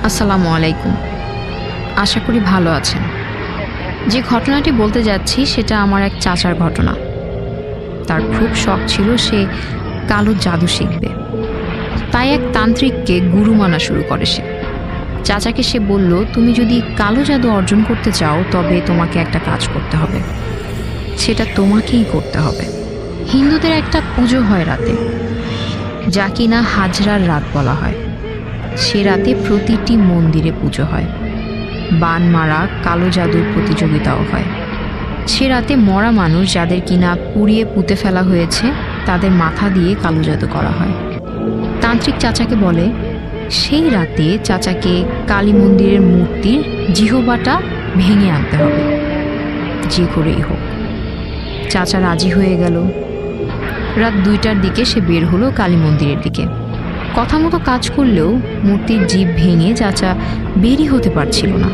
আসসালামু আলাইকুম। আশা করি ভালো আছেন। যে ঘটনাটি বলতে যাচ্ছি সেটা আমার এক চাচার ঘটনা। তার খুব শখ ছিল সে কালো জাদু শিখবে, তাই এক তান্ত্রিককে গুরু মানা শুরু করে সে। চাচাকে সে বলল, তুমি যদি কালো জাদু অর্জন করতে চাও তবে তোমাকে একটা কাজ করতে হবে, সেটা তোমাকেই করতে হবে। হিন্দুদের একটা পুজো হয় রাতে, যা কিনা হাজরার রাত বলা হয়। সে রাতে প্রতিটি মন্দিরে পুজো হয়, বান মারা, কালো জাদুর প্রতিযোগিতাও হয়। সে রাতে মরা মানুষ যাদের কিনা পুড়িয়ে পুঁতে ফেলা হয়েছে তাদের মাথা দিয়ে কালো জাদু করা হয়। তান্ত্রিক চাচাকে বলে সেই রাতে চাচাকে কালী মন্দিরের মূর্তির জিহবাটা ভেঙে আনতে হবে, যে করেই হোক। চাচা রাজি হয়ে গেল। রাত 2টার দিকে সে বের হলো কালী মন্দিরের দিকে। কথা মতো কাজ করলেও মূর্তির জিভ ভেঙে চাচা বেরই হতে পারছিল না।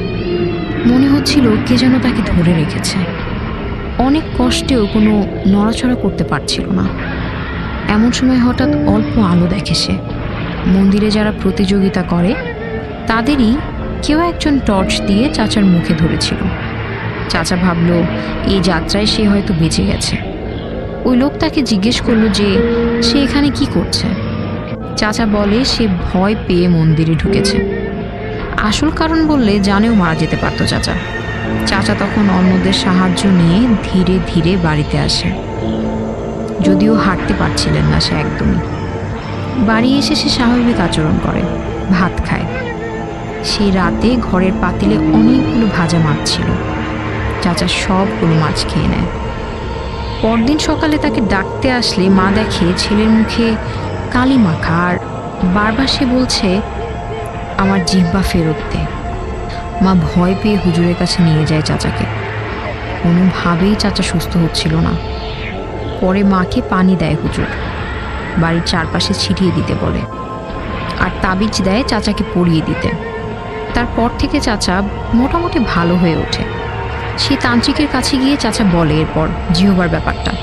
মনে হচ্ছিল কে যেন তাকে ধরে রেখেছে। অনেক কষ্টেও কোনো নড়াচড়া করতে পারছিল না। এমন সময় হঠাৎ অল্প আলো দেখে সে। মন্দিরে যারা প্রতিযোগিতা করে তাদেরই কেউ একজন টর্চ দিয়ে চাচার মুখে ধরেছিল। চাচা ভাবল এই যাত্রায় সে হয়তো বেঁচে গেছে। ওই লোক তাকে জিজ্ঞেস করলো যে সে এখানে কি করছে। চাচা বলে সে ভয় পেয়ে মন্দিরে ঢুকেছে। আসল কারণ বললে জানেও মারা যেতে পারত চাচা। চাচা তখন অন্যদের সাহায্য নিয়ে ধীরে ধীরে বাড়িতে আসে। যদিও হাঁটতে পারছিলেন না সে একদমই। বাড়ি এসে সে স্বাভাবিক আচরণ করে, ভাত খায়। সেই রাতে ঘরের পাতিলে অনেকগুলো ভাজা মাছ ছিল। চাচা সবগুলো মাছ খেয়ে নেয়। পরদিন সকালে তাকে ডাকতে আসলে মা দেখে ছেলের মুখে কালি মাখা, আর বারবার সে বলছে আমার জিহ্বা ফেরত দে। মা ভয় পেয়ে হুজুরের কাছে নিয়ে যায় চাচাকে। কোনোভাবেই চাচা সুস্থ হচ্ছিল না। পরে মাকে পানি দেয় হুজুর, বাড়ির চারপাশে ছিটিয়ে দিতে বলে, আর তাবিজ দেয় চাচাকে পরিয়ে দিতে। তারপর থেকে চাচা মোটামুটি ভালো হয়ে ওঠে। সেই তান্ত্রিকের কাছে গিয়ে চাচা বলে এরপর জিহ্বার ব্যাপারটা।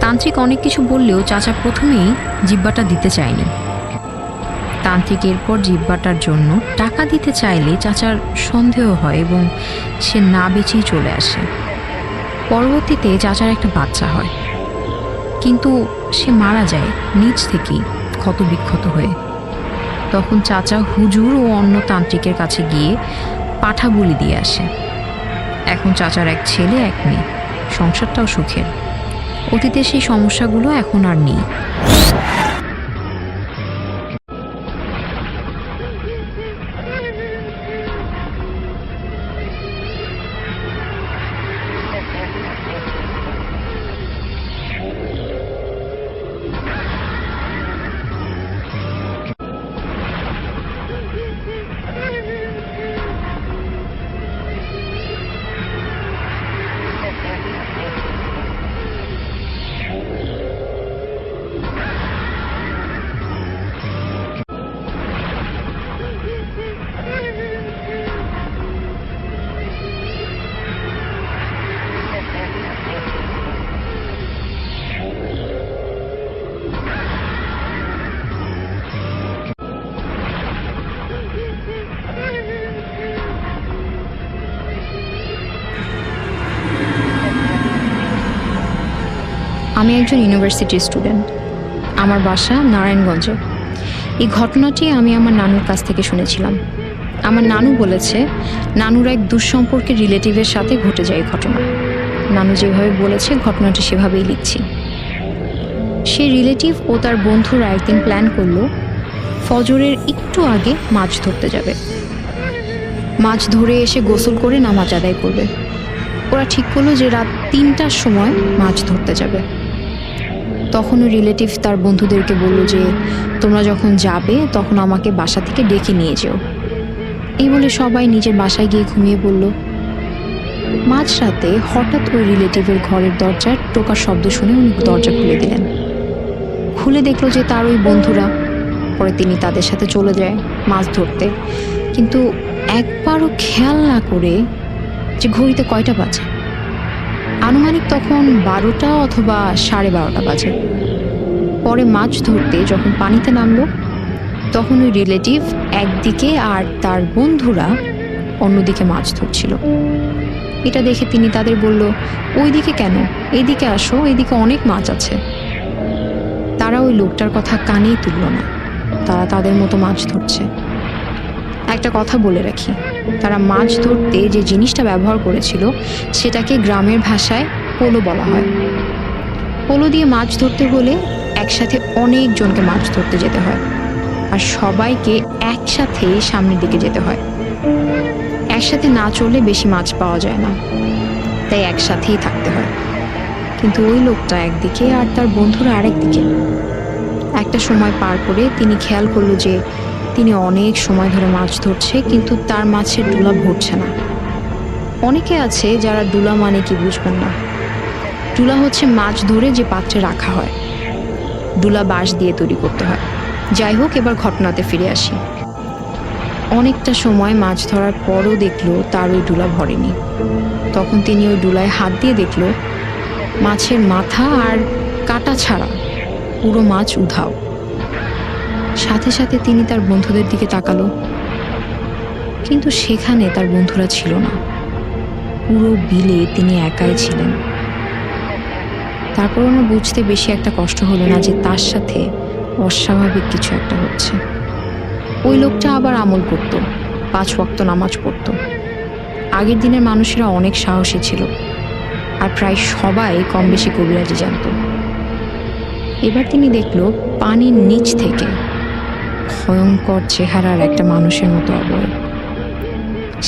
তান্ত্রিক অনেক কিছু বললেও চাচা প্রথমেই জিহ্বাটা দিতে চায়নি। তান্ত্রিক এরপর জিহ্বাটার জন্য টাকা দিতে চাইলে চাচার সন্দেহ হয় এবং সে না বেঁচেই চলে আসে। পরবর্তীতে চাচার একটা বাচ্চা হয়, কিন্তু সে মারা যায় নিজ থেকেই ক্ষত বিক্ষত হয়ে। তখন চাচা হুজুর ও অন্য তান্ত্রিকের কাছে গিয়ে পাঠা বলি দিয়ে আসে। এখন চাচার এক ছেলে এক মেয়ে, সংসারটাও সুখের। অতীতে সেই সমস্যাগুলো এখন আর নেই। আমি একজন ইউনিভার্সিটির স্টুডেন্ট। আমার বাসা নারায়ণগঞ্জে। এই ঘটনাটি আমি আমার নানুর কাছ থেকে শুনেছিলাম। আমার নানু বলেছে নানুর এক দুঃসম্পর্কের রিলেটিভের সাথে ঘটে যায় ঘটনা। নানু যেভাবে বলেছে ঘটনাটি সেভাবেই লিখছি। সেই রিলেটিভ ও তার বন্ধুরা একদিন প্ল্যান করলো ফজরের একটু আগে মাছ ধরতে যাবে। মাছ ধরে এসে গোসল করে নামাজ আদায় করবে। ওরা ঠিক করলো যে রাত 3টার সময় মাছ ধরতে যাবে। তখন ওই রিলেটিভ তার বন্ধুদেরকে বলল যে তোমরা যখন যাবে তখন আমাকে বাসা থেকে ডেকে নিয়ে যেও। এই বলে সবাই নিজের বাসায় গিয়ে ঘুমিয়ে পড়ল। মাঝরাতে হঠাৎ ওই রিলেটিভের ঘরের দরজার টোকার শব্দ শুনে উনি দরজা খুলে দিলেন। খুলে দেখলো যে তার ওই বন্ধুরা। পরে তিনি তাদের সাথে চলে যায় মাছ ধরতে, কিন্তু একবারও খেয়াল না করে যে ঘড়িতে কয়টা বাজে। আনুমানিক তখন 12টা অথবা 12:30 বাজে। পরে মাছ ধরতে যখন পানিতে নামলো তখন ওই রিলেটিভ একদিকে আর তার বন্ধুরা অন্যদিকে মাছ ধরছিল। এটা দেখে তিনি তাদের বলল, ওইদিকে কেন, এইদিকে আসো, এইদিকে অনেক মাছ আছে। তারা ওই লোকটার কথা কানেই তুলল না, তারা তাদের মতো মাছ ধরছে। একটা কথা বলে রাখি, তারা মাছ ধরতে যে জিনিসটা ব্যবহার করেছিল সেটাকে গ্রামের ভাষায় পোলো বলা হয়। পোলো দিয়ে মাছ ধরতে হলে একসাথে অনেকজনকে মাছ ধরতে যেতে হয়, আর সবাইকে একসাথে সামনের দিকে যেতে হয়। একসাথে না চললে বেশি মাছ পাওয়া যায় না, তাই একসাথেই থাকতে হয়। কিন্তু ওই লোকটা একদিকে আর তার বন্ধুরা আরেক দিকে। একটা সময় পার করে তিনি খেয়াল করলো যে তিনি অনেক সময় ধরে মাছ ধরছে, কিন্তু তার মাছের ডুলা ভরছে না। অনেকে আছে যারা ডুলা মানে কি বুঝবেন না। ডুলা হচ্ছে মাছ ধরে যে পাত্রে রাখা হয়, ডুলা বাঁশ দিয়ে তৈরি করতে হয়। যাই হোক, এবার ঘটনাতে ফিরে আসি। অনেকটা সময় মাছ ধরার পরও দেখলো তার ওই ডুলা ভরেনি। তখন তিনি ওই ডুলায় হাত দিয়ে দেখলো মাছের মাথা আর কাটা ছাড়া পুরো মাছ উধাও। সাথে সাথে তিনি তার বন্ধুদের দিকে তাকালো, কিন্তু সেখানে তার বন্ধুরা ছিল না। পুরো বিলে তিনি একাই ছিলেন। তারপর ওনার বুঝতে বেশি একটা কষ্ট হলো না যে তার সাথে অস্বাভাবিক কিছু একটা হচ্ছে। ওই লোকটা আবার আমল করত, 5 ওয়াক্ত নামাজ পড়ত। আগের দিনের মানুষেরা অনেক সাহসী ছিল, আর প্রায় সবাই কম বেশি কবিরাজি জানত। এবার তিনি দেখল পানির নিচ থেকে ভয়ঙ্কর চেহারার একটা মানুষের মতো অবয়ব।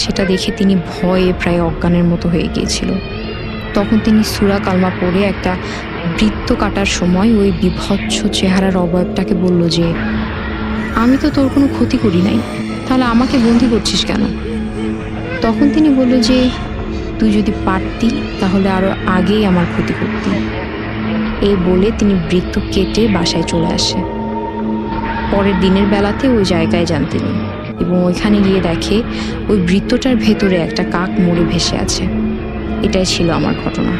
সেটা দেখে তিনি ভয়ে প্রায় অজ্ঞানের মতো হয়ে গিয়েছিল। তখন তিনি সূরা কালমা পড়ে একটা বৃত্ত কাটার সময় ওই বিভৎস চেহারার অবয়বটাকে বলল যে, আমি তো তোর কোনো ক্ষতি করি নাই, তাহলে আমাকে বন্দি করছিস কেন? তখন তিনি বলল যে, তুই যদি পারতি তাহলে আরো আগেই আমার ক্ষতি করতি। এই বলে তিনি বৃত্ত কেটে বাসায় চলে আসে। পরের দিনের বেলাতে ওই জায়গায় যান তিনি, এবং ওইখানে গিয়ে দেখে ওই বৃত্তটার ভেতরে একটা কাক মরে ভেসে আছে। এটাই ছিল আমার ঘটনা।